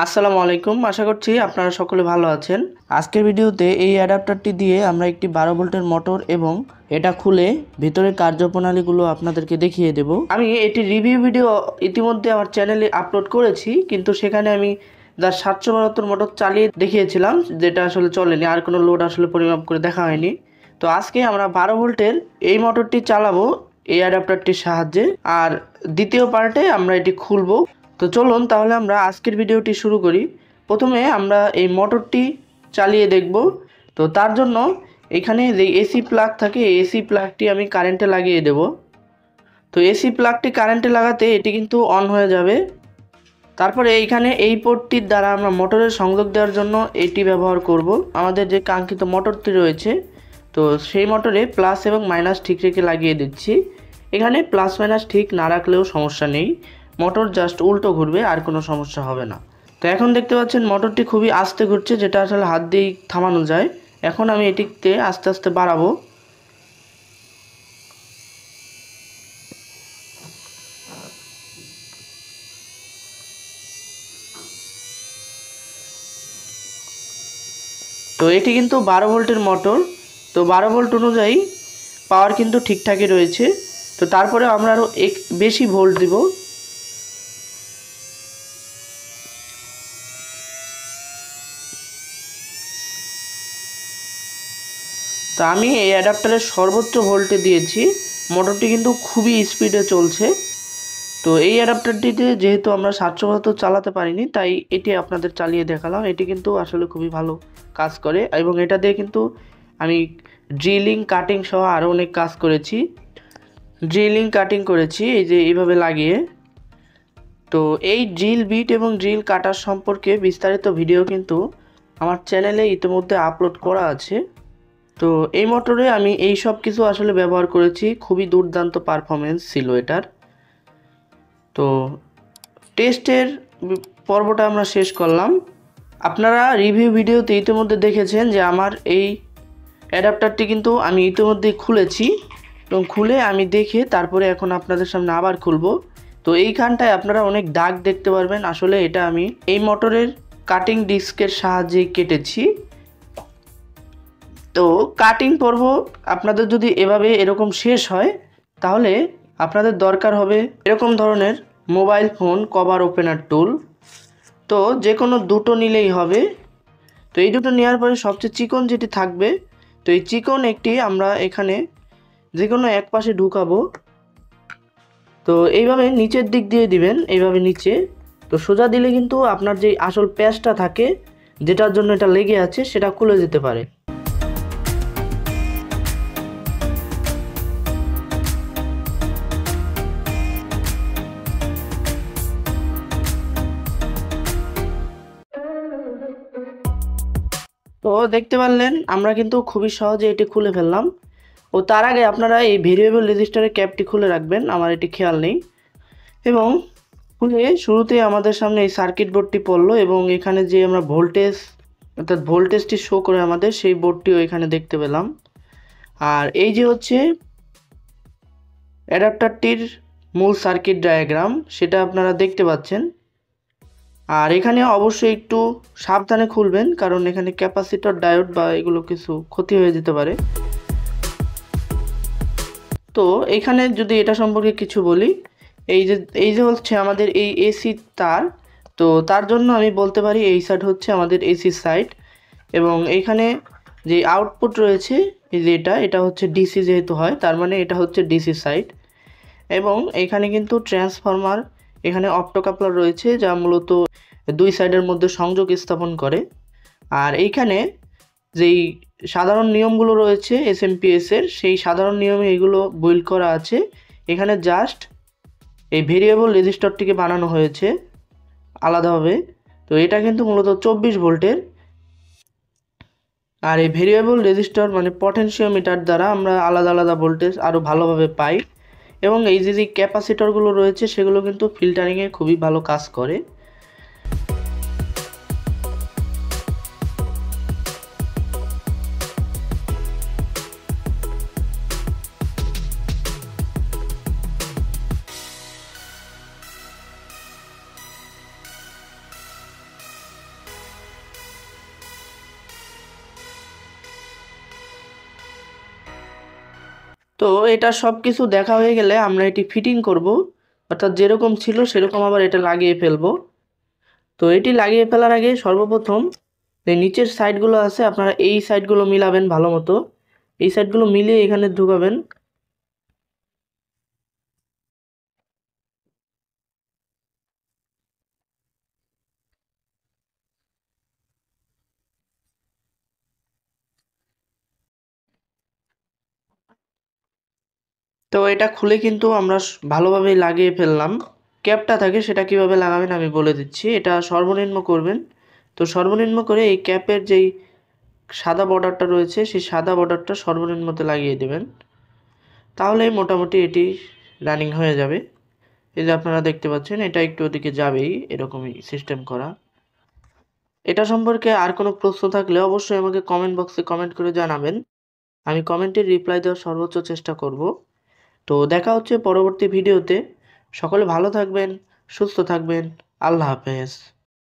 আসসালামু আলাইকুম। আশা করছি আপনারা সকলে ভালো আছেন। আজকের ভিডিওতে এই অ্যাডাপ্টারটি দিয়ে আমরা একটি 12 ভোল্টের মোটর এবং এটা খুলে ভিতরের কার্যপ্রণালীগুলো আপনাদেরকে দেখিয়ে দেব। আমি এটি রিভিউ ভিডিও ইতিমধ্যে আমার চ্যানেলে আপলোড করেছি, কিন্তু সেখানে আমি 772 মোটর চালিয়ে দেখিয়েছিলাম, যেটা আসলে চলেনি, আর কোনো লোড আসলে পরিমাপ করে দেখা হয়নি। তো আজকে আমরা 12 ভোল্টের এই মোটরটি চালাবো এই অ্যাডাপ্টারটির সাহায্যে, আর দ্বিতীয় পার্টে আমরা এটি খুলবো। তো চলুন তাহলে আমরা আজকের ভিডিওটি শুরু করি। প্রথমে আমরা এই মোটরটি চালিয়ে দেখব। তো তার জন্য এখানে যে এসি প্লাগ থাকে, এই এসি প্লাগটি আমি কারেন্টে লাগিয়ে দেব। তো এসি প্লাগটি কারেন্টে লাগাতে এটি কিন্তু অন হয়ে যাবে। তারপরে এইখানে এই পোর্টটির দ্বারা আমরা মোটরের সংযোগ দেওয়ার জন্য এটি ব্যবহার করব। আমাদের যে কাঙ্ক্ষিত মোটরটি রয়েছে, তো সেই মোটরে প্লাস এবং মাইনাস ঠিক রেখে লাগিয়ে দিচ্ছি। এখানে প্লাস মাইনাস ঠিক না রাখলেও সমস্যা নেই, মোটর জাস্ট উল্টো ঘুরবে, আর কোনো সমস্যা হবে না। তো এখন দেখতে পাচ্ছেন মোটরটি খুবই আস্তে ঘুরছে, যেটা আসলে হাত দিয়েই থামানো যায়। এখন আমি এটিতে আস্তে আস্তে বাড়াবো। তো এটি কিন্তু 12 ভোল্টের মোটর। তো 12 ভোল্ট অনুযায়ী পাওয়ার কিন্তু ঠিকঠাকই রয়েছে। তো তারপরে আমরা আরও বেশি ভোল্ট দিব। তো আমি এই অ্যাডাপ্টারের সর্বোচ্চ ভোল্টে দিয়েছি। মোটরটি কিন্তু খুবই স্পিডে চলছে। তো এই অ্যাডাপ্টারটিতে যেহেতু আমরা 772 চালাতে পারিনি, তাই এটি আপনাদের চালিয়ে দেখালাম। এটি কিন্তু আসলে খুবই ভালো কাজ করে, এবং এটা দিয়ে কিন্তু আমি ড্রিলিং কাটিং সহ আরও অনেক কাজ করেছি। ড্রিলিং কাটিং করেছি এই যে এইভাবে লাগিয়ে। তো এই ড্রিল বিট এবং ড্রিল কাটার সম্পর্কে বিস্তারিত ভিডিও কিন্তু আমার চ্যানেলে ইতিমধ্যে আপলোড করা আছে। তো এই মোটরে আমি এই সব কিছু আসলে ব্যবহার করেছি। খুবই দুর্দান্ত পারফরমেন্স ছিল এটার। তো টেস্টের পর্বটা আমরা শেষ করলাম। আপনারা রিভিউ ভিডিওতে ইতিমধ্যে দেখেছেন যে আমার এই অ্যাডাপ্টারটি কিন্তু আমি ইতিমধ্যেই খুলেছি, এবং খুলে আমি দেখে তারপরে এখন আপনাদের সামনে আবার খুলবো। তো এইখানটায় আপনারা অনেক দাগ দেখতে পারবেন। আসলে এটা আমি এই মোটরের কাটিং ডিস্কের সাহায্যে কেটেছি। তো কাটিং পর্ব আপনাদের যদি এরকম শেষ হয়, তাহলে আপনাদের দরকার হবে এরকম ধরনের মোবাইল ফোন কভার ওপেনার টুল। তো যে কোনো দুটো নিলেই হবে। তো এই দুটো নেওয়ার পরে সবচেয়ে চিকন যেটি থাকবে, তো এই চিকন একটি আমরা এখানে যে কোনো এক পাশে ঢুকাবো। তো এইভাবে নিচের দিক দিয়ে দিবেন, এইভাবে নিচে। তো সোজা দিলে কিন্তু আপনার যে আসল প্যাচটা থাকে, যেটার জন্য এটা লেগে আছে, সেটা খুলে যেতে পারে। তো দেখতে পারলেন আমরা কিন্তু খুবই সহজে এটি খুলে ফেললাম। ও তার আগে আপনারা এই ভেরিয়েবল রেজিস্টারের ক্যাপটি খুলে রাখবেন, আমার এটি খেয়াল নেই। এবং খুলে শুরুতেই আমাদের সামনে এই সার্কিট বোর্ডটি পড়লো, এবং এখানে যে আমরা ভোল্টেজ, অর্থাৎ ভোল্টেজটি শো করে আমাদের, সেই বোর্ডটিও এখানে দেখতে পেলাম। আর এই যে হচ্ছে অ্যাডাপ্টারটির মূল সার্কিট ডায়াগ্রাম, সেটা আপনারা দেখতে পাচ্ছেন। আর এখানে অবশ্যই একটু সাবধানে খুলবেন, কারণ এখানে ক্যাপাসিটর, ডায়োড বা এগুলো কিছু ক্ষতি হয়ে যেতে পারে। তো এখানে যদি এটা সম্পর্কে কিছু বলি, এই যে হচ্ছে আমাদের এই এসি তার। তো তার জন্য আমি বলতে পারি এই সাইড হচ্ছে আমাদের এসি সাইড, এবং এইখানে যে আউটপুট রয়েছে, এই যে এটা হচ্ছে ডিসি যেহেতু হয়, তার মানে এটা হচ্ছে ডিসি সাইড। এবং এখানে কিন্তু ট্রান্সফরমার, এখানে অপ্টোকাপলার রয়েছে, যা মূলত দুই সাইডের মধ্যে সংযোগ স্থাপন করে। আর এইখানে যেই সাধারণ নিয়মগুলো রয়েছে এসএমপিএস এর, সেই সাধারণ নিয়মে এগুলো বিল্ড করা আছে। এখানে জাস্ট এই ভেরিয়েবল রেজিস্টরটিকে বানানো হয়েছে আলাদাভাবে। তো এটা কিন্তু মূলত 24 ভোল্টের। আর এই ভেরিয়েবল রেজিস্টর মানে পটেনশিওমিটার দ্বারা আমরা আলাদা আলাদা ভোল্টেজ আরও ভালোভাবে পাই। এবং এই যে ক্যাপাসিটরগুলো রয়েছে, সেগুলো কিন্তু ফিল্টারিংয়ে খুবই ভালো কাজ করে। তো এটা সব কিছু দেখা হয়ে গেলে আমরা এটি ফিটিং করব, অর্থাৎ যেরকম ছিল সেরকম আবার এটা লাগিয়ে ফেলবো। তো এটি লাগিয়ে ফেলার আগে সর্বপ্রথম এই নিচের সাইডগুলো আছে, আপনারা এই সাইডগুলো মিলাবেন ভালো মতো। এই সাইডগুলো মিলিয়ে এখানে ঢুকাবেন। তো এটা খুলে কিন্তু আমরা ভালোভাবে লাগিয়ে ফেললাম। ক্যাপটা থাকে সেটা কিভাবে লাগাবেন আমি বলে দিচ্ছি। এটা সর্বনিম্ন করবেন। তো সর্বনিম্ন করে এই ক্যাপের যেই সাদা বর্ডারটা রয়েছে সেই সাদা বর্ডারটা সর্বনিম্নতে লাগিয়ে দেবেন। তাহলেই মোটামুটি এটি রানিং হয়ে যাবে। এই যে আপনারা দেখতে পাচ্ছেন এটা একটু ওদিকে যাবেই, এরকমই সিস্টেম করা। এটা সম্পর্কে আর কোনো প্রশ্ন থাকলে অবশ্যই আমাকে কমেন্ট বক্সে কমেন্ট করে জানাবেন। আমি কমেন্টের রিপ্লাই দেওয়ার সর্বোচ্চ চেষ্টা করব। তো দেখা হচ্ছে পরবর্তী ভিডিওতে। সকলে ভালো থাকবেন, সুস্থ থাকবেন। আল্লাহ হাফেজ।